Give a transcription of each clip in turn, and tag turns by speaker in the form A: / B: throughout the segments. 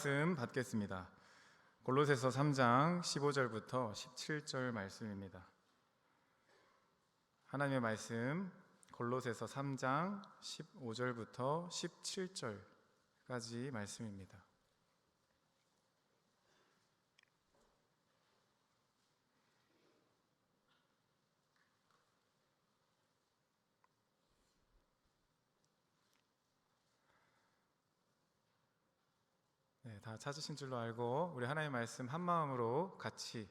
A: 말씀 받겠습니다. 골로새서 3장 15절부터 17절 말씀입니다. 하나님의 말씀 골로새서 3장 15절부터 17절까지 말씀입니다. 다 찾으신 줄로 알고 우리 하나님의 말씀 한 마음으로 같이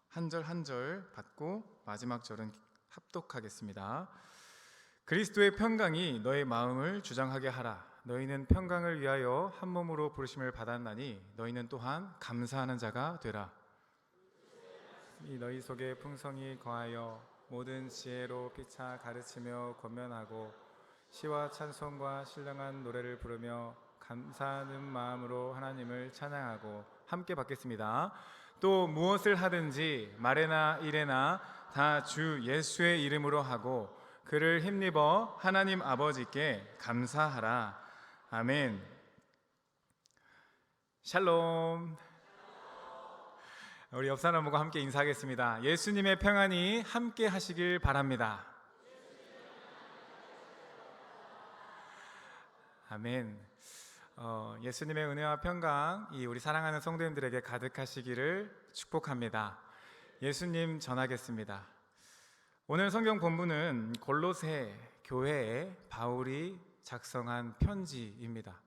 A: 한 절 한 절 받고 마지막 절은 합독하겠습니다. 그리스도의 평강이 너의 마음을 주장하게 하라. 너희는 평강을 위하여 한 몸으로 부르심을 받았나니 너희는 또한 감사하는 자가 되라. 이 너희 속에 풍성이 거하여 모든 지혜로 피차 가르치며 권면하고 시와 찬송과 신령한 노래를 부르며 감사하는 마음으로 하나님을 찬양하고 함께 받겠습니다. 또 무엇을 하든지 말에나 일에나 다 주 예수의 이름으로 하고 그를 힘입어 하나님 아버지께 감사하라. 아멘. 샬롬. 우리 옆 사람과 함께 인사하겠습니다. 예수님의 평안이 함께 하시길 바랍니다. 아멘. 예수님의 은혜와 평강이 우리 사랑하는 성도님들에게 가득하시기를 축복합니다. 예수님 전하겠습니다. 오늘 성경 본문은 골로새 교회에 바울이 작성한 편지입니다.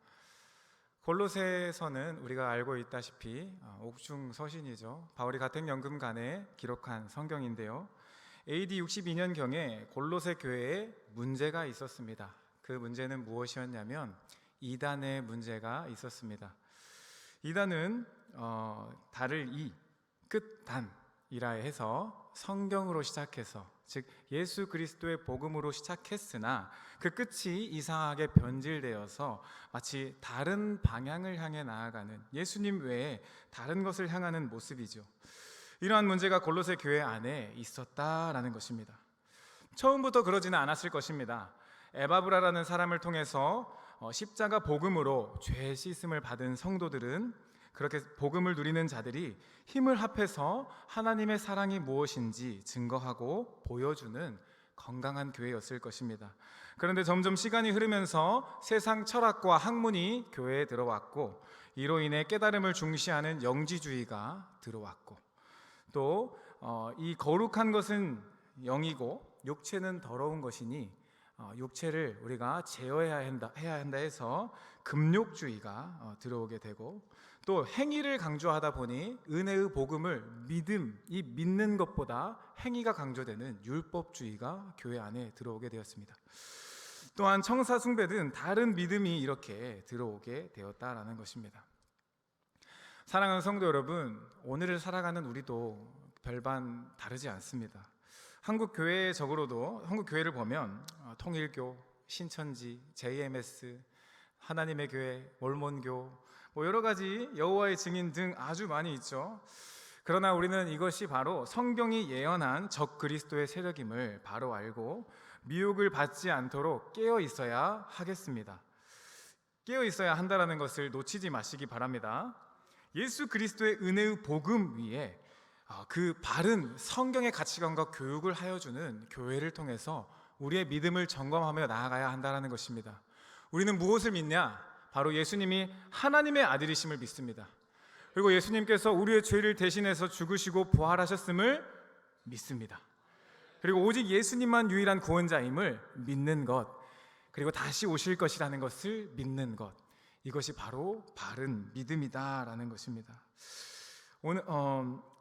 A: 골로새서는 우리가 알고 있다시피 옥중 서신이죠. 바울이 가택연금간에 기록한 성경인데요. AD 62년경에 골로새 교회에 문제가 있었습니다. 그 문제는 무엇이었냐면 이단의 문제가 있었습니다. 이단은 달을 이, 끝 단이라 해서 성경으로 시작해서 즉 예수 그리스도의 복음으로 시작했으나 그 끝이 이상하게 변질되어서 마치 다른 방향을 향해 나아가는 예수님 외에 다른 것을 향하는 모습이죠. 이러한 문제가 골로새 교회 안에 있었다라는 것입니다. 처음부터 그러지는 않았을 것입니다. 에바브라라는 사람을 통해서 십자가 복음으로 죄 씻음을 받은 성도들은 그렇게 복음을 누리는 자들이 힘을 합해서 하나님의 사랑이 무엇인지 증거하고 보여주는 건강한 교회였을 것입니다. 그런데 점점 시간이 흐르면서 세상 철학과 학문이 교회에 들어왔고 이로 인해 깨달음을 중시하는 영지주의가 들어왔고 또 이 거룩한 것은 영이고 육체는 더러운 것이니 육체를 우리가 제어해야 한다 해서 금욕주의가 들어오게 되고 또 행위를 강조하다 보니 은혜의 복음을 믿는 것보다 행위가 강조되는 율법주의가 교회 안에 들어오게 되었습니다. 또한 청사 숭배 등 다른 믿음이 이렇게 들어오게 되었다라는 것입니다. 사랑하는 성도 여러분, 오늘을 살아가는 우리도 별반 다르지 않습니다. 한국 교회를 보면 통일교, 신천지, JMS, 하나님의 교회, 몰몬교 여러 가지 여호와의 증인 등 아주 많이 있죠. 그러나 우리는 이것이 바로 성경이 예언한 적 그리스도의 세력임을 바로 알고 미혹을 받지 않도록 깨어 있어야 하겠습니다. 깨어 있어야 한다는 것을 놓치지 마시기 바랍니다. 예수 그리스도의 은혜의 복음 위에 그 바른 성경의 가치관과 교육을 하여주는 교회를 통해서 우리의 믿음을 점검하며 나아가야 한다는 것입니다. 우리는 무엇을 믿냐? 바로 예수님이 하나님의 아들이심을 믿습니다. 그리고 예수님께서 우리의 죄를 대신해서 죽으시고 부활하셨음을 믿습니다. 그리고 오직 예수님만 유일한 구원자임을 믿는 것, 그리고 다시 오실 것이라는 것을 믿는 것, 이것이 바로 바른 믿음이다라는 것입니다. 오늘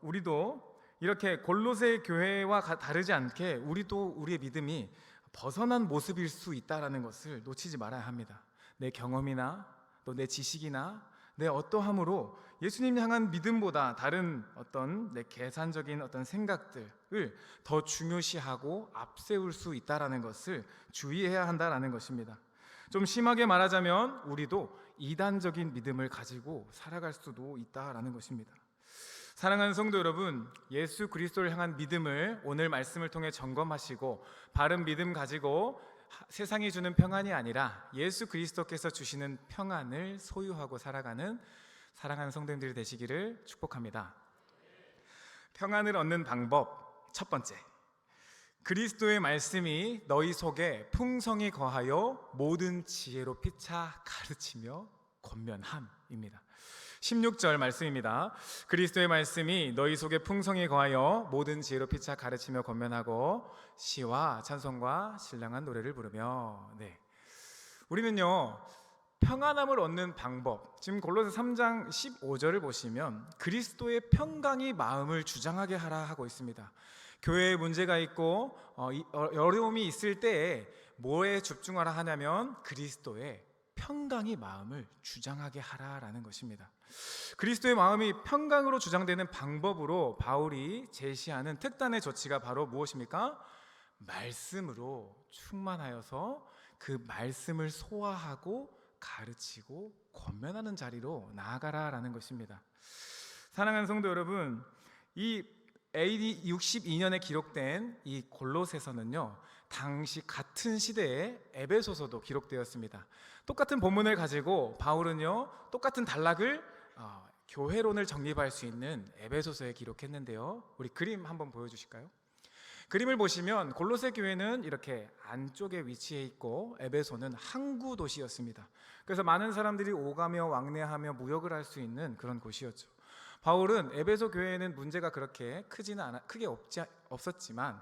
A: 우리도 이렇게 골로새 교회와 다르지 않게 우리도 우리의 믿음이 벗어난 모습일 수 있다라는 것을 놓치지 말아야 합니다. 내 경험이나 또 내 지식이나 내 어떠함으로 예수님 향한 믿음보다 다른 어떤 내 계산적인 어떤 생각들을 더 중요시하고 앞세울 수 있다라는 것을 주의해야 한다라는 것입니다. 좀 심하게 말하자면 우리도 이단적인 믿음을 가지고 살아갈 수도 있다라는 것입니다. 사랑하는 성도 여러분, 예수 그리스도를 향한 믿음을 오늘 말씀을 통해 점검하시고 바른 믿음 가지고 세상이 주는 평안이 아니라 예수 그리스도께서 주시는 평안을 소유하고 살아가는 사랑하는 성도님들이 되시기를 축복합니다. 평안을 얻는 방법 첫 번째, 그리스도의 말씀이 너희 속에 풍성히 거하여 모든 지혜로 피차 가르치며 권면함입니다. 16절 말씀입니다. 그리스도의 말씀이 너희 속에 풍성히 거하여 모든 지혜로 피차 가르치며 권면하고 시와 찬송과 신랑한 노래를 부르며. 우리는요, 평안함을 얻는 방법, 지금 골로새 3장 15절을 보시면 그리스도의 평강이 마음을 주장하게 하라 하고 있습니다. 교회에 문제가 있고 어려움이 있을 때에 뭐에 집중하라 하냐면 그리스도의 평강이 마음을 주장하게 하라라는 것입니다. 그리스도의 마음이 평강으로 주장되는 방법으로 바울이 제시하는 특단의 조치가 바로 무엇입니까? 말씀으로 충만하여서 그 말씀을 소화하고 가르치고 권면하는 자리로 나아가라라는 것입니다. 사랑하는 성도 여러분, 이 AD 62년에 기록된 이 골로새서는요, 당시 같은 시대에 에베소서도 기록되었습니다. 똑같은 본문을 가지고 바울은요, 똑같은 단락을 교회론을 정립할 수 있는 에베소서에 기록했는데요. 우리 그림 한번 보여주실까요? 그림을 보시면 골로새 교회는 이렇게 안쪽에 위치해 있고 에베소는 항구 도시였습니다. 그래서 많은 사람들이 오가며 왕래하며 무역을 할 수 있는 그런 곳이었죠. 바울은 에베소 교회에는 문제가 그렇게 크게 없었지만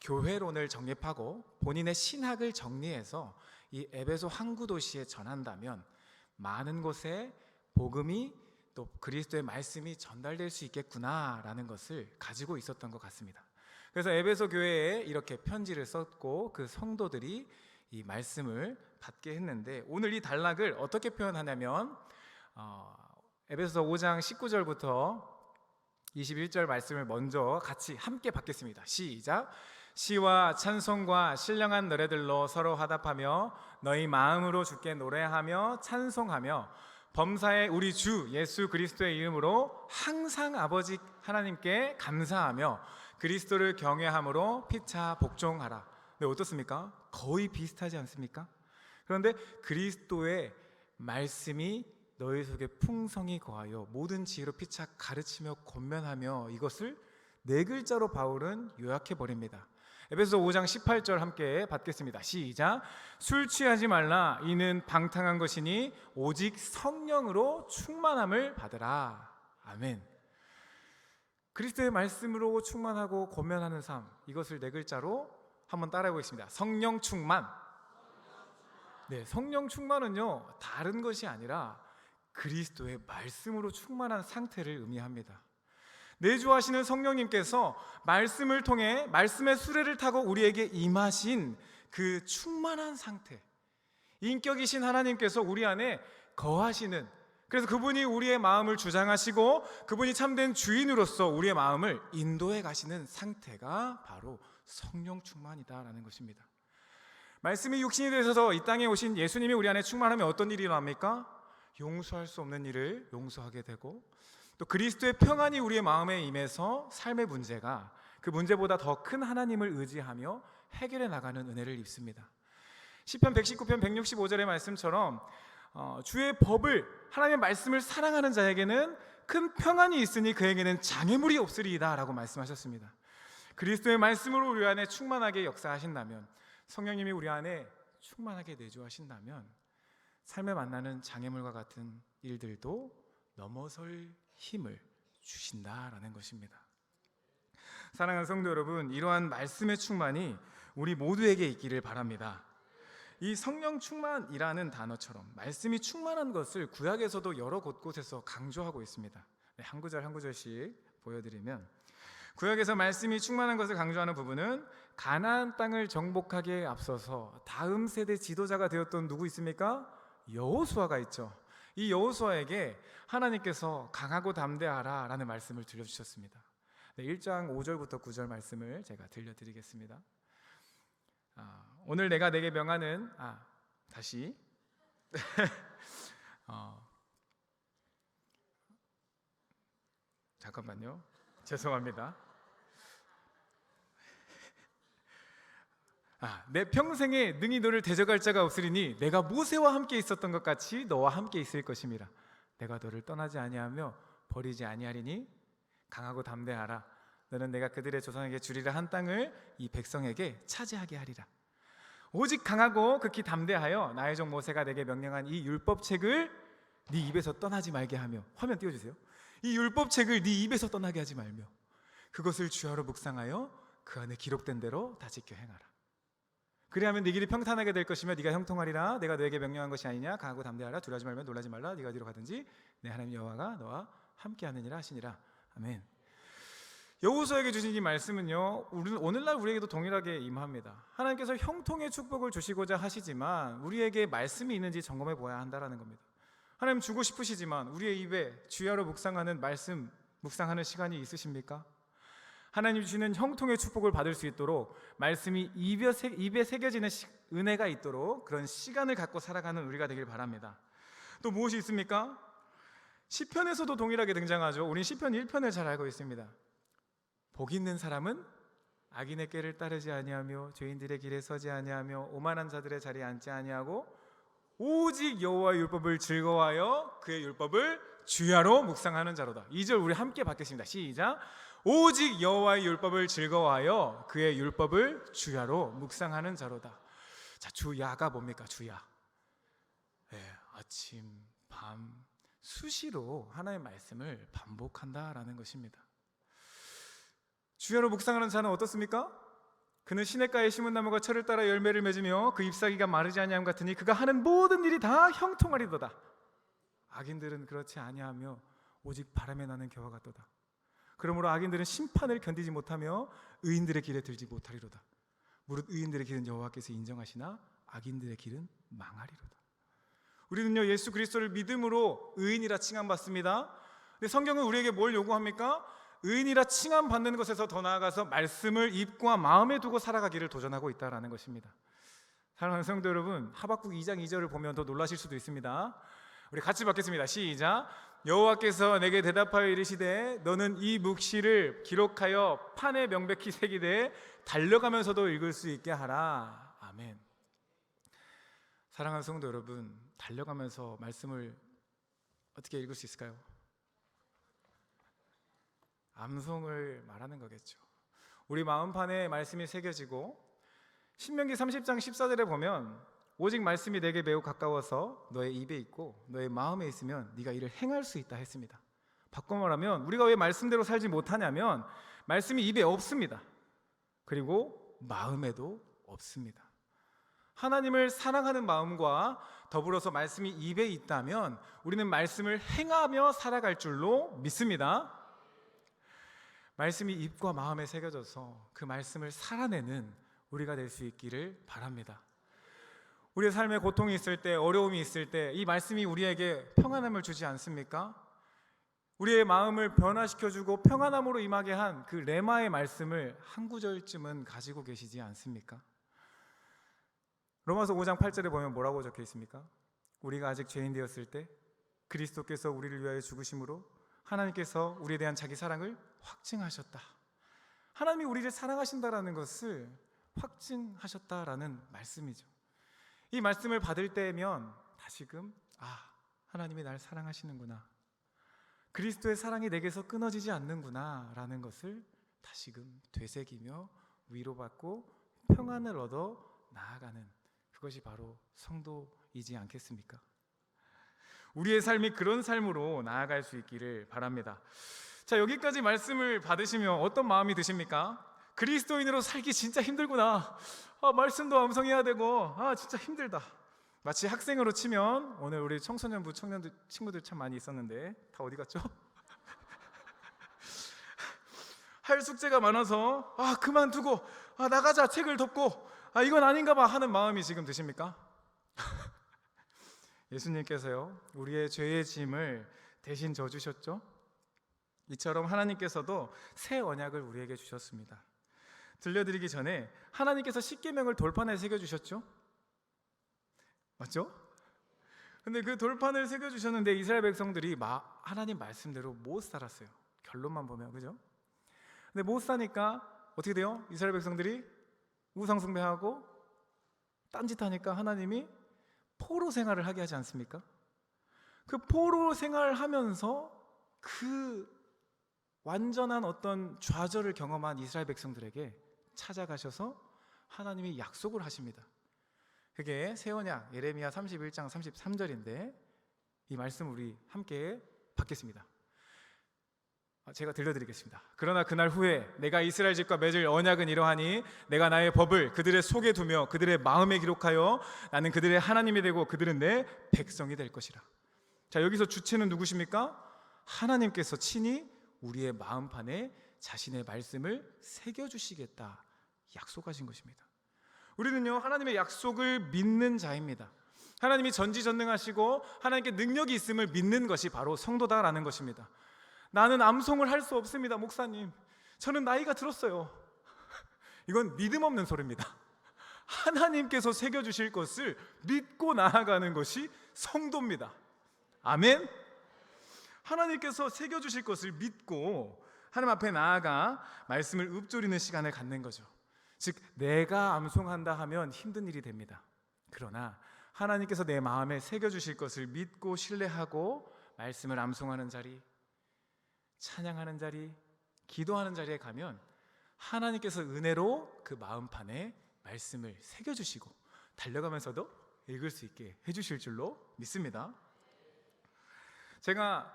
A: 교회론을 정립하고 본인의 신학을 정리해서 이 에베소 항구 도시에 전한다면 많은 곳에 복음이 또 그리스도의 말씀이 전달될 수 있겠구나라는 것을 가지고 있었던 것 같습니다. 그래서 에베소 교회에 이렇게 편지를 썼고 그 성도들이 이 말씀을 받게 했는데, 오늘 이 단락을 어떻게 표현하냐면 에베소서 5장 19절부터 21절 말씀을 먼저 같이 함께 받겠습니다. 시작. 시와 찬송과 신령한 노래들로 서로 화답하며 너희 마음으로 주께 노래하며 찬송하며 범사의 우리 주 예수 그리스도의 이름으로 항상 아버지 하나님께 감사하며 그리스도를 경외함으로 피차 복종하라. 네, 어떻습니까? 거의 비슷하지 않습니까? 그런데 그리스도의 말씀이 너희 속에 풍성히 거하여 모든 지혜로 피차 가르치며 권면하며, 이것을 네 글자로 바울은 요약해 버립니다. 에베소서 5장 18절 함께 받겠습니다. 시작. 술 취하지 말라. 이는 방탕한 것이니 오직 성령으로 충만함을 받으라. 아멘. 그리스도의 말씀으로 충만하고 권면하는 삶, 이것을 네 글자로 한번 따라해 보겠습니다. 성령 충만. 네, 성령 충만은요, 다른 것이 아니라 그리스도의 말씀으로 충만한 상태를 의미합니다. 내주하시는 성령님께서 말씀을 통해 말씀의 수레를 타고 우리에게 임하신 그 충만한 상태, 인격이신 하나님께서 우리 안에 거하시는, 그래서 그분이 우리의 마음을 주장하시고 그분이 참된 주인으로서 우리의 마음을 인도해 가시는 상태가 바로 성령 충만이다라는 것입니다. 말씀이 육신이 되셔서 이 땅에 오신 예수님이 우리 안에 충만하면 어떤 일이 일어납니까? 용서할 수 없는 일을 용서하게 되고, 또 그리스도의 평안이 우리의 마음에 임해서 삶의 문제가 그 문제보다 더 큰 하나님을 의지하며 해결해 나가는 은혜를 입습니다. 시편 119편 165절의 말씀처럼 주의 법을, 하나님의 말씀을 사랑하는 자에게는 큰 평안이 있으니 그에게는 장애물이 없으리이다 라고 말씀하셨습니다. 그리스도의 말씀으로 우리 안에 충만하게 역사하신다면, 성령님이 우리 안에 충만하게 내주하신다면 삶에 만나는 장애물과 같은 일들도 넘어설 힘을 주신다라는 것입니다. 사랑하는 성도 여러분, 이러한 말씀의 충만이 우리 모두에게 있기를 바랍니다. 이 성령 충만이라는 단어처럼 말씀이 충만한 것을 구약에서도 여러 곳곳에서 강조하고 있습니다. 한 구절 한 구절씩 보여드리면, 구약에서 말씀이 충만한 것을 강조하는 부분은 가나안 땅을 정복하기에 앞서서 다음 세대 지도자가 되었던 누구 있습니까? 여호수아가 있죠. 이 여호수아에게 하나님께서 강하고 담대하라 라는 말씀을 들려주셨습니다. 1장 5절부터 9절 말씀을 제가 들려드리겠습니다. 오늘 내가 내게 명하는 다시 잠깐만요, 죄송합니다. 내 평생에 능히 너를 대적할 자가 없으리니 내가 모세와 함께 있었던 것 같이 너와 함께 있을 것임이라. 내가 너를 떠나지 아니하며 버리지 아니하리니 강하고 담대하라. 너는 내가 그들의 조상에게 주리라 한 땅을 이 백성에게 차지하게 하리라. 오직 강하고 극히 담대하여 나의 종 모세가 내게 명령한 이 율법책을 네 입에서 떠나지 말게 하며, 화면 띄워주세요. 이 율법책을 네 입에서 떠나게 하지 말며 그것을 주야로 묵상하여 그 안에 기록된 대로 다 지켜 행하라. 그리하면 네 길이 평탄하게 될 것이며 네가 형통하리라. 내가 너에게 명령한 것이 아니냐. 강하고 담대하라. 두려워하지 말며 놀라지 말라. 네가 어디로 가든지 내 하나님 여호와가 너와 함께하느니라 하시니라. 아멘. 여호수아에게 주신 이 말씀은요, 오늘날 우리에게도 동일하게 임합니다. 하나님께서 형통의 축복을 주시고자 하시지만 우리에게 말씀이 있는지 점검해 보아야 한다는 겁니다. 하나님 주고 싶으시지만 우리의 입에 주야로 묵상하는 말씀, 묵상하는 시간이 있으십니까? 하나님 주시는 형통의 축복을 받을 수 있도록 말씀이 입에 새겨지는 은혜가 있도록 그런 시간을 갖고 살아가는 우리가 되길 바랍니다. 또 무엇이 있습니까? 시편에서도 동일하게 등장하죠. 우린 시편 1편을 잘 알고 있습니다. 복 있는 사람은 악인의 꾀를 따르지 아니하며 죄인들의 길에 서지 아니하며 오만한 자들의 자리에 앉지 아니하고 오직 여호와의 율법을 즐거워하여 그의 율법을 주야로 묵상하는 자로다. 2절 우리 함께 받겠습니다. 시작. 오직 여호와의 율법을 즐거워하여 그의 율법을 주야로 묵상하는 자로다. 자, 주야가 뭡니까? 주야. 아침, 밤 수시로 하나님의 말씀을 반복한다라는 것입니다. 주야로 묵상하는 자는 어떻습니까? 그는 시냇가에 심은 나무가 철을 따라 열매를 맺으며 그 잎사귀가 마르지 아니함 같으니 그가 하는 모든 일이 다 형통하리도다. 악인들은 그렇지 아니하며 오직 바람에 나는 겨와 같도다. 그러므로 악인들은 심판을 견디지 못하며 의인들의 길에 들지 못하리로다. 무릇 의인들의 길은 여호와께서 인정하시나 악인들의 길은 망하리로다. 우리는요, 예수 그리스도를 믿음으로 의인이라 칭함받습니다. 근데 성경은 우리에게 뭘 요구합니까? 의인이라 칭함받는 것에서 더 나아가서 말씀을 입과 마음에 두고 살아가기를 도전하고 있다는 것입니다. 사랑하는 성도 여러분, 하박국 2장 2절을 보면 더 놀라실 수도 있습니다. 우리 같이 받겠습니다. 시작. 여호와께서 내게 대답하여 이르시되 너는 이 묵시를 기록하여 판에 명백히 새기되 달려가면서도 읽을 수 있게 하라. 아멘. 사랑하는 성도 여러분, 달려가면서 말씀을 어떻게 읽을 수 있을까요? 암송을 말하는 거겠죠. 우리 마음판에 말씀이 새겨지고 신명기 30장 14절에 보면 오직 말씀이 내게 매우 가까워서 너의 입에 있고 너의 마음에 있으면 네가 이를 행할 수 있다 했습니다. 바꿔 말하면 우리가 왜 말씀대로 살지 못하냐면 말씀이 입에 없습니다. 그리고 마음에도 없습니다. 하나님을 사랑하는 마음과 더불어서 말씀이 입에 있다면 우리는 말씀을 행하며 살아갈 줄로 믿습니다. 말씀이 입과 마음에 새겨져서 그 말씀을 살아내는 우리가 될 수 있기를 바랍니다. 우리의 삶에 고통이 있을 때, 어려움이 있을 때 이 말씀이 우리에게 평안함을 주지 않습니까? 우리의 마음을 변화시켜주고 평안함으로 임하게 한 그 레마의 말씀을 한 구절쯤은 가지고 계시지 않습니까? 로마서 5장 8절에 보면 뭐라고 적혀 있습니까? 우리가 아직 죄인 되었을 때 그리스도께서 우리를 위하여 죽으심으로 하나님께서 우리에 대한 자기 사랑을 확증하셨다. 하나님이 우리를 사랑하신다라는 것을 확증하셨다라는 말씀이죠. 이 말씀을 받을 때면 다시금 하나님이 날 사랑하시는구나, 그리스도의 사랑이 내게서 끊어지지 않는구나 라는 것을 다시금 되새기며 위로받고 평안을 얻어 나아가는, 그것이 바로 성도이지 않겠습니까? 우리의 삶이 그런 삶으로 나아갈 수 있기를 바랍니다. 자, 여기까지 말씀을 받으시면 어떤 마음이 드십니까? 그리스도인으로 살기 진짜 힘들구나. 말씀도 암송해야 되고 진짜 힘들다. 마치 학생으로 치면 오늘 우리 청소년부 청년들 친구들 참 많이 있었는데 다 어디 갔죠? 할 숙제가 많아서 그만두고 나가자, 책을 덮고 이건 아닌가 봐 하는 마음이 지금 드십니까? 예수님께서요, 우리의 죄의 짐을 대신 져주셨죠? 이처럼 하나님께서도 새 언약을 우리에게 주셨습니다. 들려드리기 전에 하나님께서 십계명을 돌판에 새겨주셨죠? 맞죠? 근데 그 돌판을 새겨주셨는데 이스라엘 백성들이 하나님 말씀대로 못 살았어요. 결론만 보면, 그죠? 근데 못 사니까 어떻게 돼요? 이스라엘 백성들이 우상숭배하고 딴짓하니까 하나님이 포로 생활을 하게 하지 않습니까? 그 포로 생활하면서 그 완전한 어떤 좌절을 경험한 이스라엘 백성들에게 찾아가셔서 하나님이 약속을 하십니다. 그게 새 언약 예레미야 31장 33절인데 이 말씀 우리 함께 받겠습니다. 제가 들려드리겠습니다. 그러나 그날 후에 내가 이스라엘 집과 맺을 언약은 이러하니 내가 나의 법을 그들의 속에 두며 그들의 마음에 기록하여 나는 그들의 하나님이 되고 그들은 내 백성이 될 것이라. 자, 여기서 주체는 누구십니까? 하나님께서 친히 우리의 마음판에 자신의 말씀을 새겨주시겠다 약속하신 것입니다. 우리는요, 하나님의 약속을 믿는 자입니다. 하나님이 전지전능하시고 하나님께 능력이 있음을 믿는 것이 바로 성도다라는 것입니다. 나는 암송을 할 수 없습니다, 목사님. 저는 나이가 들었어요. 이건 믿음 없는 소리입니다. 하나님께서 새겨주실 것을 믿고 나아가는 것이 성도입니다. 아멘. 하나님께서 새겨주실 것을 믿고 하나님 앞에 나아가 말씀을 읊조리는 시간을 갖는 거죠. 즉 내가 암송한다 하면 힘든 일이 됩니다. 그러나 하나님께서 내 마음에 새겨주실 것을 믿고 신뢰하고 말씀을 암송하는 자리, 찬양하는 자리, 기도하는 자리에 가면 하나님께서 은혜로 그 마음판에 말씀을 새겨주시고 달려가면서도 읽을 수 있게 해주실 줄로 믿습니다. 제가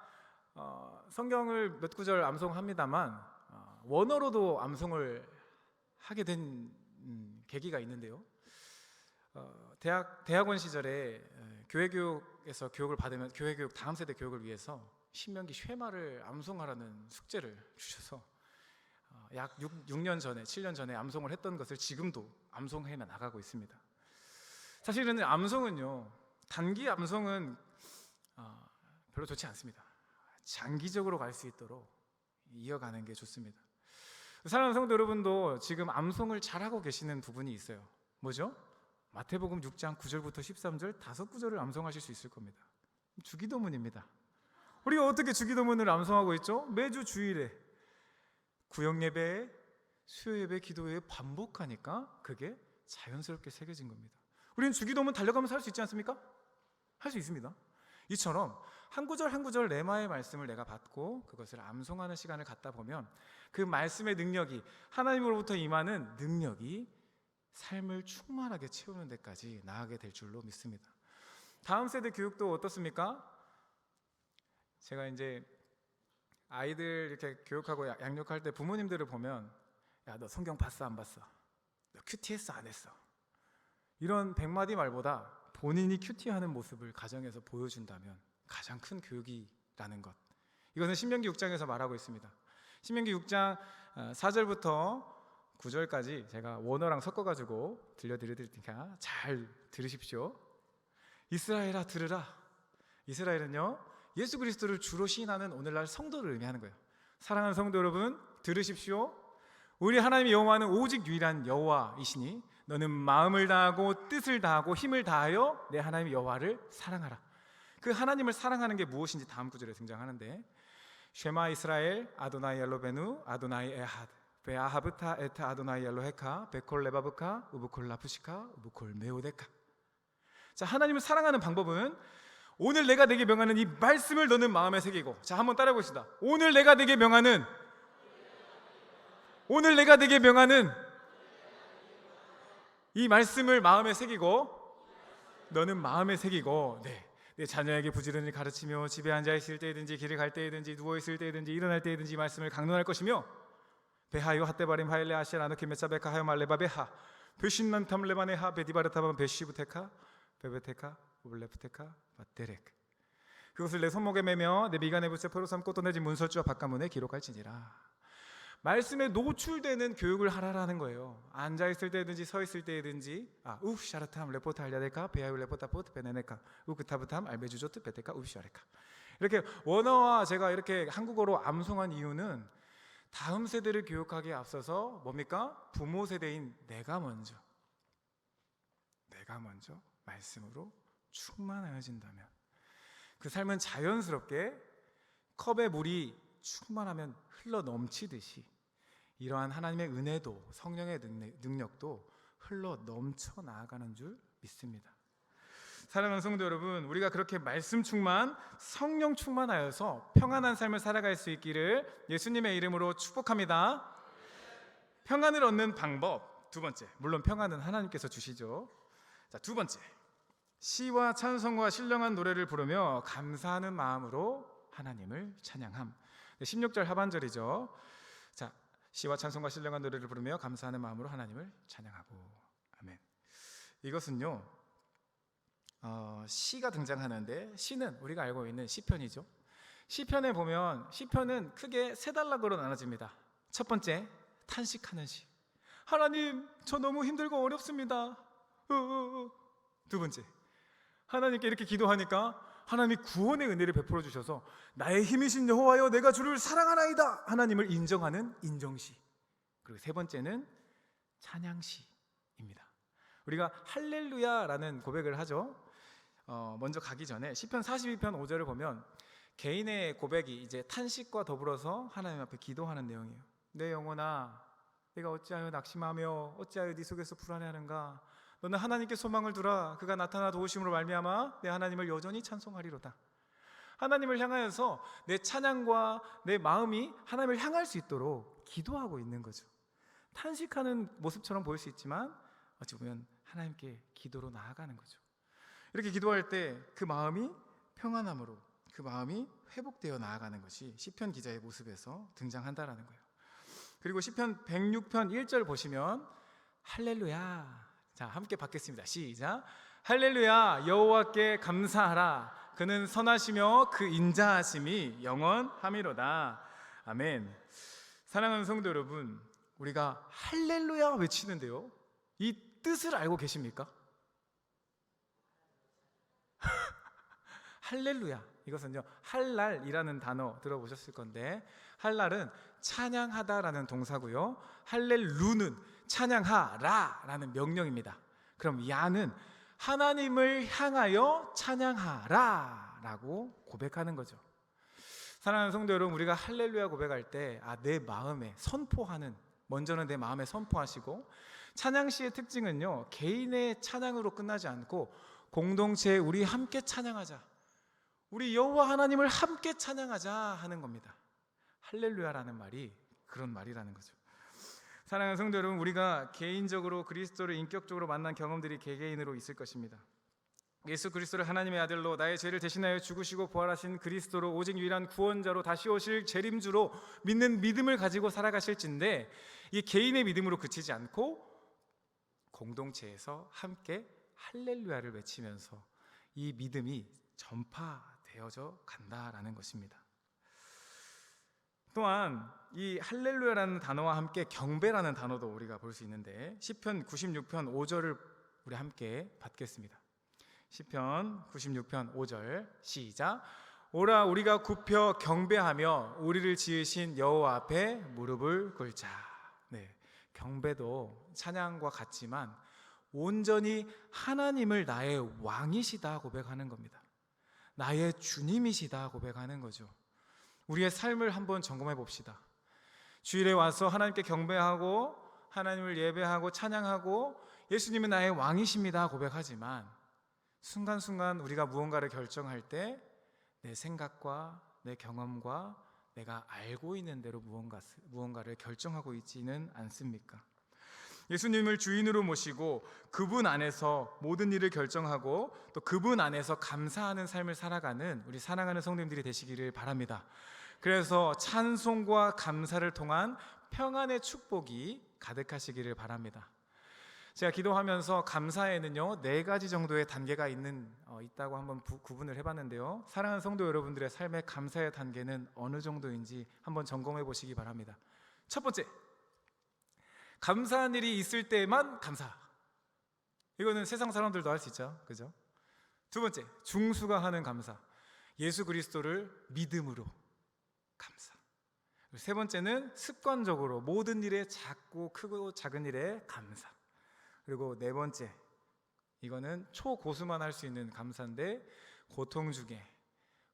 A: 성경을 몇 구절 암송합니다만 원어로도 암송을 하게 된 계기가 있는데요. 대학원 시절에 교회교육에서 교육을 받으면 교회교육 다음 세대 교육을 위해서 신명기 쉐마를 암송하라는 숙제를 주셔서 약 6년 전에 7년 전에 암송을 했던 것을 지금도 암송해 나가고 있습니다. 사실은 암송은요, 단기 암송은 별로 좋지 않습니다. 장기적으로 갈 수 있도록 이어가는 게 좋습니다. 사랑하는 성도 여러분도 지금 암송을 잘하고 계시는 부분이 있어요. 뭐죠? 마태복음 6장 9절부터 13절 5구절을 암송하실 수 있을 겁니다. 주기도문입니다. 우리가 어떻게 주기도문을 암송하고 있죠? 매주 주일에 구역예배, 수요예배, 기도회에 반복하니까 그게 자연스럽게 새겨진 겁니다. 우리는 주기도문 달려가면서 할 수 있지 않습니까? 할 수 있습니다. 이처럼 한 구절 한 구절 레마의 말씀을 내가 받고 그것을 암송하는 시간을 갖다 보면 그 말씀의 능력이, 하나님으로부터 임하는 능력이 삶을 충만하게 채우는 데까지 나아가게 될 줄로 믿습니다. 다음 세대 교육도 어떻습니까? 제가 이제 아이들 이렇게 교육하고 양육할 때 부모님들을 보면, 야, 너 성경 봤어 안 봤어? 너 큐티 했어 안 했어? 이런 100마디 말보다 본인이 큐티하는 모습을 가정에서 보여준다면 가장 큰 교육이라는 것, 이것은 신명기 6장에서 말하고 있습니다. 신명기 6장 4절부터 9절까지 제가 원어랑 섞어가지고 들려드릴 테니까 잘 들으십시오. 이스라엘아 들으라. 이스라엘은요, 예수 그리스도를 주로 시인하는 오늘날 성도를 의미하는 거예요. 사랑하는 성도 여러분, 들으십시오. 우리 하나님 여호와는 오직 유일한 여호와이시니 너는 마음을 다하고 뜻을 다하고 힘을 다하여 내 하나님 여호와를 사랑하라. 그 하나님을 사랑하는 게 무엇인지 다음 구절에 등장하는데, 쉐마 이스라엘 아도나이 엘로베누 아도나이 에하드 베아하브타 에타 아도나이 엘로헤카 베콜 레바브카 우브콜 라푸시카 우브콜 메오데카. 자, 하나님을 사랑하는 방법은 오늘 내가 내게 명하는 이 말씀을 너는 마음에 새기고, 자, 한번 따라해 봅시다. 오늘 내가 내게 명하는 이 말씀을 마음에 새기고, 너는 마음에 새기고, 내 자녀에게 부지런히 가르치며 집에 앉아 있을 때든지 길을 갈 때든지 누워 있을 때든지 일어날 때든지 말씀을 강론할 것이며, 베하요 핫데바림 하일레 아시엘 아노키 메사베카 하요 말레바 베하 베신난 탐레바네하 베디바르타밤 베시부테카 베베테카 우블레프테카 바테렉. 그것을 내 손목에 매며 내 미간에 붙여 표로 삼고 또 내 집 문설주와 바깥문에 기록할지니라. 말씀에 노출되는 교육을 하라라는 거예요. 앉아 있을 때든지 서 있을 때든지. 우샤르탐 레포트 알야데카 베아유 레포타 포트 베네네카 우크타브탐 알베주조트 베테카 우샤레카. 이렇게 원어와 제가 이렇게 한국어로 암송한 이유는 다음 세대를 교육하기에 앞서서 뭡니까? 부모 세대인 내가 먼저 말씀으로 충만해진다면 그 삶은 자연스럽게 컵에 물이 충만하면 흘러 넘치듯이 이러한 하나님의 은혜도 성령의 능력도 흘러 넘쳐 나아가는 줄 믿습니다. 사랑하는 성도 여러분, 우리가 그렇게 말씀 충만, 성령 충만하여서 평안한 삶을 살아갈 수 있기를 예수님의 이름으로 축복합니다. 평안을 얻는 방법 두 번째, 물론 평안은 하나님께서 주시죠. 자, 두 번째, 시와 찬송과 신령한 노래를 부르며 감사하는 마음으로 하나님을 찬양함. 16절 하반절이죠. 자, 시와 찬송과 신령한 노래를 부르며 감사하는 마음으로 하나님을 찬양하고. 아멘. 이것은요, 시가 등장하는데, 시는 우리가 알고 있는 시편이죠. 시편에 보면 시편은 크게 세 단락으로 나눠집니다. 첫 번째, 탄식하는 시. 하나님, 저 너무 힘들고 어렵습니다. 두 번째, 하나님께 이렇게 기도하니까 하나님이 구원의 은혜를 베풀어 주셔서 나의 힘이신 여호와여, 내가 주를 사랑하나이다, 하나님을 인정하는 인정시. 그리고 세 번째는 찬양시입니다. 우리가 할렐루야라는 고백을 하죠. 먼저 가기 전에 시편 42편 5절을 보면 개인의 고백이 이제 탄식과 더불어서 하나님 앞에 기도하는 내용이에요. 내 영혼아, 내가 어찌하여 낙심하며 어찌하여 네 속에서 불안해하는가. 너는 하나님께 소망을 두라. 그가 나타나 도우심으로 말미암아 내 하나님을 여전히 찬송하리로다. 하나님을 향하여서 내 찬양과 내 마음이 하나님을 향할 수 있도록 기도하고 있는 거죠. 탄식하는 모습처럼 보일 수 있지만 어찌 보면 하나님께 기도로 나아가는 거죠. 이렇게 기도할 때 그 마음이 평안함으로, 그 마음이 회복되어 나아가는 것이 시편 기자의 모습에서 등장한다라는 거예요. 그리고 시편 106편 1절 보시면 할렐루야. 자, 함께 받겠습니다. 시작. 할렐루야, 여호와께 감사하라. 그는 선하시며 그 인자하심이 영원함이로다. 아멘. 사랑하는 성도 여러분, 우리가 할렐루야 외치는데요, 이 뜻을 알고 계십니까? 할렐루야, 이것은요, 할랄이라는 단어 들어보셨을 건데, 할랄은 찬양하다라는 동사고요, 할렐루는 찬양하라라는 명령입니다. 그럼 야는 하나님을 향하여 찬양하라라고 고백하는 거죠. 사랑하는 성도 여러분, 우리가 할렐루야 고백할 때 내 마음에 선포하는, 먼저는 내 마음에 선포하시고, 찬양시의 특징은요, 개인의 찬양으로 끝나지 않고 공동체에 우리 함께 찬양하자, 우리 여호와 하나님을 함께 찬양하자 하는 겁니다. 할렐루야라는 말이 그런 말이라는 거죠. 사랑하는 성도 여러분, 우리가 개인적으로 그리스도를 인격적으로 만난 경험들이 개개인으로 있을 것입니다. 예수 그리스도를 하나님의 아들로 나의 죄를 대신하여 죽으시고 부활하신 그리스도로 오직 유일한 구원자로 다시 오실 재림주로 믿는 믿음을 가지고 살아가실진데, 이 개인의 믿음으로 그치지 않고 공동체에서 함께 할렐루야를 외치면서 이 믿음이 전파되어져 간다라는 것입니다. 또한 이 할렐루야라는 단어와 함께 경배라는 단어도 우리가 볼 수 있는데, 시편 96편 5절을 우리 함께 받겠습니다. 시편 96편 5절 시작. 오라, 우리가 굽혀 경배하며 우리를 지으신 여호와 앞에 무릎을 꿇자. 네, 경배도 찬양과 같지만 온전히 하나님을 나의 왕이시다 고백하는 겁니다. 나의 주님이시다 고백하는 거죠. 우리의 삶을 한번 점검해 봅시다. 주일에 와서 하나님께 경배하고 하나님을 예배하고 찬양하고 예수님은 나의 왕이십니다 고백하지만, 순간순간 우리가 무언가를 결정할 때 내 생각과 내 경험과 내가 알고 있는 대로 무언가를 결정하고 있지는 않습니까? 예수님을 주인으로 모시고 그분 안에서 모든 일을 결정하고 또 그분 안에서 감사하는 삶을 살아가는 우리 사랑하는 성도님들이 되시기를 바랍니다. 그래서 찬송과 감사를 통한 평안의 축복이 가득하시기를 바랍니다. 제가 기도하면서 감사에는요 4가지 정도의 단계가 있다고 한번 구분을 해봤는데요, 사랑하는 성도 여러분들의 삶의 감사의 단계는 어느 정도인지 한번 점검해 보시기 바랍니다. 첫 번째, 감사한 일이 있을 때만 감사. 이거는 세상 사람들도 할 수 있죠, 그죠? 두 번째, 중수가 하는 감사. 예수 그리스도를 믿음으로 감사. 세 번째는 습관적으로 모든 일에 작고 크고 작은 일에 감사. 그리고 네 번째, 이거는 초고수만 할 수 있는 감사인데, 고통 중에,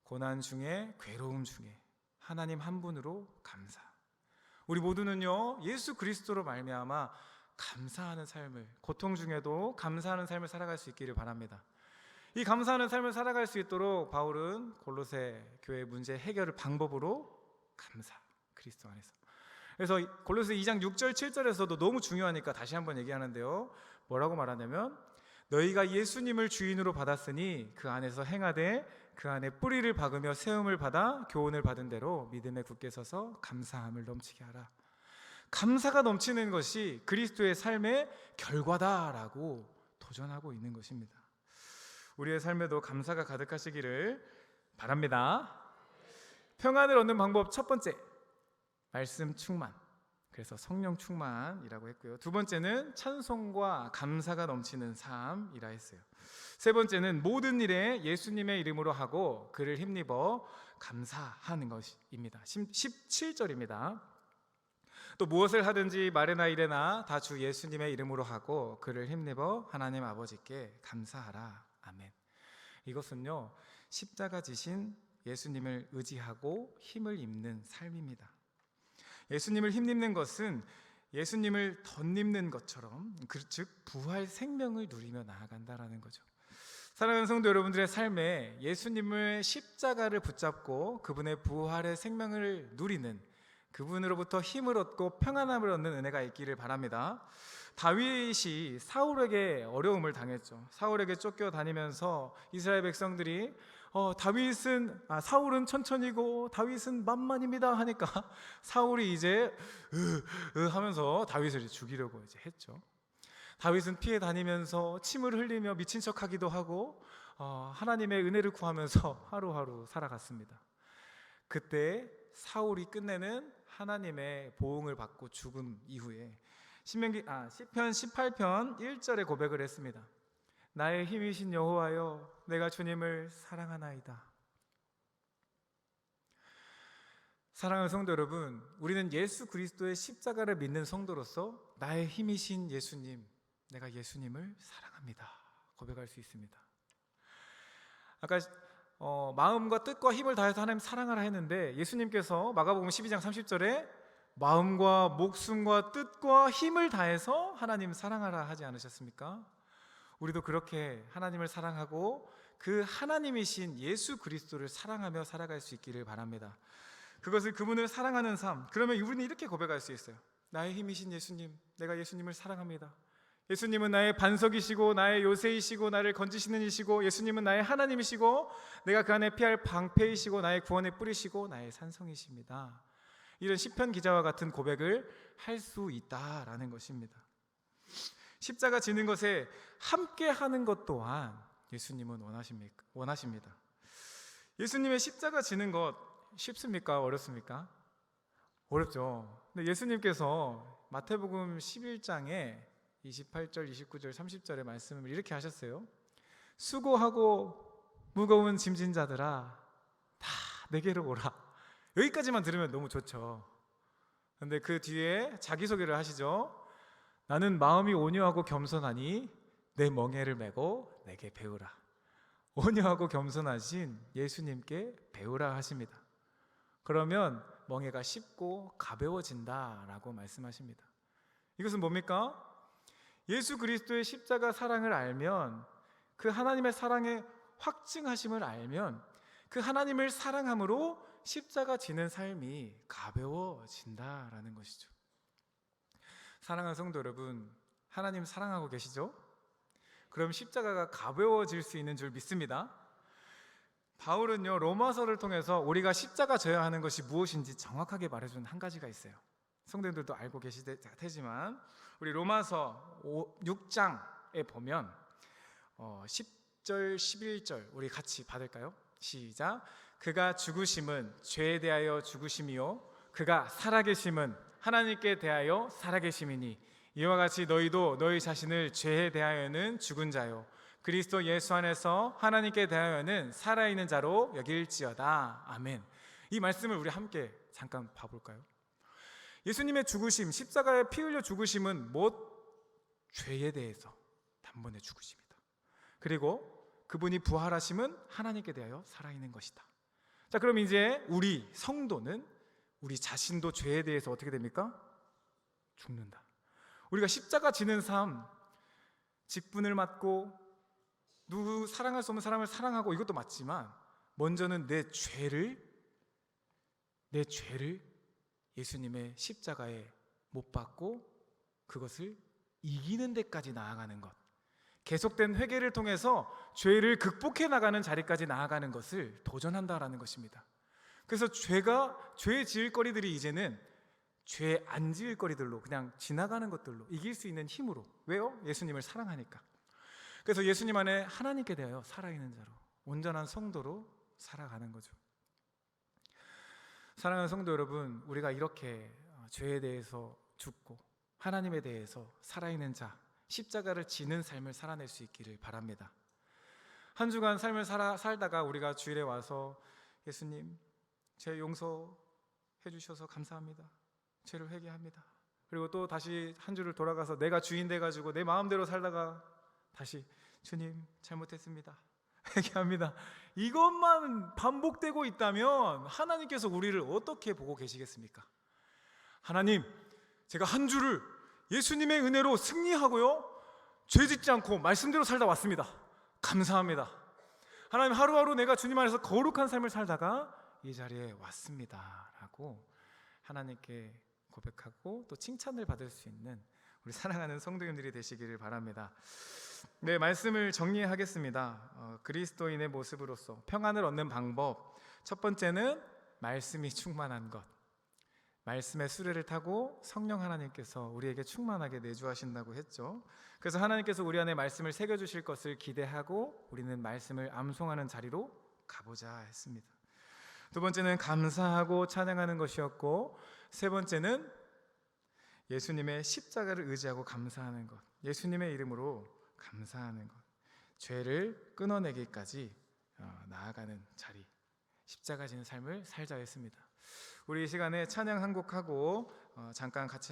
A: 고난 중에, 괴로움 중에 하나님 한 분으로 감사. 우리 모두는요 예수 그리스도로 말미암아 감사하는 삶을, 고통 중에도 감사하는 삶을 살아갈 수 있기를 바랍니다. 이 감사하는 삶을 살아갈 수 있도록 바울은 골로새 교회 문제 해결을 방법으로 감사, 그리스도 안에서. 그래서 골로새 2장 6절 7절에서도 너무 중요하니까 다시 한번 얘기하는데요, 뭐라고 말하냐면 너희가 예수님을 주인으로 받았으니 그 안에서 행하되 그 안에 뿌리를 박으며 세움을 받아 교훈을 받은 대로 믿음에 굳게 서서 감사함을 넘치게 하라. 감사가 넘치는 것이 그리스도의 삶의 결과다라고 도전하고 있는 것입니다. 우리의 삶에도 감사가 가득하시기를 바랍니다. 평안을 얻는 방법 첫 번째, 말씀 충만. 그래서 성령 충만이라고 했고요. 두 번째는 찬송과 감사가 넘치는 삶이라 했어요. 세 번째는 모든 일에 예수님의 이름으로 하고 그를 힘입어 감사하는 것입니다. 17절입니다. 또 무엇을 하든지 말이나 일에나 다 주 예수님의 이름으로 하고 그를 힘입어 하나님 아버지께 감사하라. 아멘. 이것은요, 십자가 지신 예수님을 의지하고 힘을 입는 삶입니다. 예수님을 힘입는 것은 예수님을 덧입는 것처럼, 즉 부활 생명을 누리며 나아간다라는 거죠. 사랑하는 성도 여러분들의 삶에 예수님의 십자가를 붙잡고 그분의 부활의 생명을 누리는, 그분으로부터 힘을 얻고 평안함을 얻는 은혜가 있기를 바랍니다. 다윗이 사울에게 어려움을 당했죠. 사울에게 쫓겨다니면서 이스라엘 백성들이 사울은 천천히고 다윗은 만만입니다 하니까 사울이 이제 하면서 다윗을 죽이려고 이제 했죠. 다윗은 피해 다니면서 침을 흘리며 미친 척하기도 하고 하나님의 은혜를 구하면서 하루하루 살아갔습니다. 그때 사울이 끝내는 하나님의 보응을 받고 죽은 이후에 시편 18편 1절에 고백을 했습니다. 나의 힘이신 여호와여, 내가 주님을 사랑하나이다. 사랑하는 성도 여러분, 우리는 예수 그리스도의 십자가를 믿는 성도로서 나의 힘이신 예수님, 내가 예수님을 사랑합니다 고백할 수 있습니다. 아까 마음과 뜻과 힘을 다해서 하나님 사랑하라 했는데, 예수님께서 마가복음 12장 30절에 마음과 목숨과 뜻과 힘을 다해서 하나님 사랑하라 하지 않으셨습니까? 우리도 그렇게 하나님을 사랑하고 그 하나님이신 예수 그리스도를 사랑하며 살아갈 수 있기를 바랍니다. 그것을 그분을 사랑하는 삶, 그러면 우리는 이렇게 고백할 수 있어요. 나의 힘이신 예수님, 내가 예수님을 사랑합니다. 예수님은 나의 반석이시고 나의 요새이시고 나를 건지시는 이시고, 예수님은 나의 하나님이시고 내가 그 안에 피할 방패이시고 나의 구원의 뿌리시고 나의 산성이십니다. 이런 시편 기자와 같은 고백을 할 수 있다라는 것입니다. 십자가 지는 것에 함께 하는 것 또한 예수님은 원하십니다. 예수님의 십자가 지는 것 쉽습니까? 어렵습니까? 어렵죠. 근데 예수님께서 마태복음 11장에 28절, 29절, 30절의 말씀을 이렇게 하셨어요. 수고하고 무거운 짐진 자들아, 다 내게로 오라. 여기까지만 들으면 너무 좋죠. 근데 그 뒤에 자기소개를 하시죠. 나는 마음이 온유하고 겸손하니 내 멍에를 메고 내게 배우라. 온유하고 겸손하신 예수님께 배우라 하십니다. 그러면 멍에가 쉽고 가벼워진다라고 말씀하십니다. 이것은 뭡니까? 예수 그리스도의 십자가 사랑을 알면, 그 하나님의 사랑의 확증하심을 알면 그 하나님을 사랑함으로 십자가 지는 삶이 가벼워진다라는 것이죠. 사랑하는 성도 여러분, 하나님 사랑하고 계시죠? 그럼 십자가가 가벼워질 수 있는 줄 믿습니다. 바울은요, 로마서를 통해서 우리가 십자가 져야 하는 것이 무엇인지 정확하게 말해준 한 가지가 있어요. 성도님들도 알고 계실 테지만 우리 로마서 6장에 보면 10절 11절 우리 같이 받을까요? 시작. 그가 죽으심은 죄에 대하여 죽으심이요 그가 살아계심은 하나님께 대하여 살아계심이니 이와 같이 너희도 너희 자신을 죄에 대하여는 죽은 자요 그리스도 예수 안에서 하나님께 대하여는 살아있는 자로 여길지어다. 아멘. 이 말씀을 우리 함께 잠깐 봐볼까요? 예수님의 죽으심, 십자가에 피 흘려 죽으심은 죄에 대해서 단번에 죽으심이다. 그리고 그분이 부활하심은 하나님께 대하여 살아있는 것이다. 자, 그럼 이제 우리 성도는 우리 자신도 죄에 대해서 어떻게 됩니까? 죽는다. 우리가 십자가 지는 삶, 직분을 맡고 누구 사랑할 수 없는 사람을 사랑하고 이것도 맞지만 먼저는 내 죄를 예수님의 십자가에 못 박고 그것을 이기는 데까지 나아가는 것, 계속된 회개를 통해서 죄를 극복해 나가는 자리까지 나아가는 것을 도전한다라는 것입니다. 그래서 죄 지을 거리들이 이제는 죄 안 지을 거리들로, 그냥 지나가는 것들로 이길 수 있는 힘으로. 왜요? 예수님을 사랑하니까. 그래서 예수님 안에 하나님께 대하여 살아있는 자로, 온전한 성도로 살아가는 거죠. 사랑하는 성도 여러분, 우리가 이렇게 죄에 대해서 죽고 하나님에 대해서 살아있는 자, 십자가를 지는 삶을 살아낼 수 있기를 바랍니다. 한 주간 삶을 살다가 우리가 주일에 와서 예수님, 죄 용서해 주셔서 감사합니다, 죄를 회개합니다, 그리고 또 다시 한 주를 돌아가서 내가 주인 돼가지고 내 마음대로 살다가 다시 주님 잘못했습니다, 회개합니다, 이것만 반복되고 있다면 하나님께서 우리를 어떻게 보고 계시겠습니까? 하나님, 제가 한 주를 예수님의 은혜로 승리하고요, 죄 짓지 않고 말씀대로 살다 왔습니다, 감사합니다. 하나님, 하루하루 내가 주님 안에서 거룩한 삶을 살다가 이 자리에 왔습니다 라고 하나님께 고백하고 또 칭찬을 받을 수 있는 우리 사랑하는 성도님들이 되시기를 바랍니다. 네, 말씀을 정리하겠습니다. 그리스도인의 모습으로서 평안을 얻는 방법, 첫 번째는 말씀이 충만한 것. 말씀의 수레를 타고 성령 하나님께서 우리에게 충만하게 내주하신다고 했죠. 그래서 하나님께서 우리 안에 말씀을 새겨주실 것을 기대하고 우리는 말씀을 암송하는 자리로 가보자 했습니다. 두 번째는 감사하고 찬양하는 것이었고, 세 번째는 예수님의 십자가를 의지하고 감사하는 것, 예수님의 이름으로 감사하는 것, 죄를 끊어내기까지 나아가는 자리, 십자가 지는 삶을 살자 했습니다. 우리 이 시간에 찬양 한 곡하고 잠깐 같이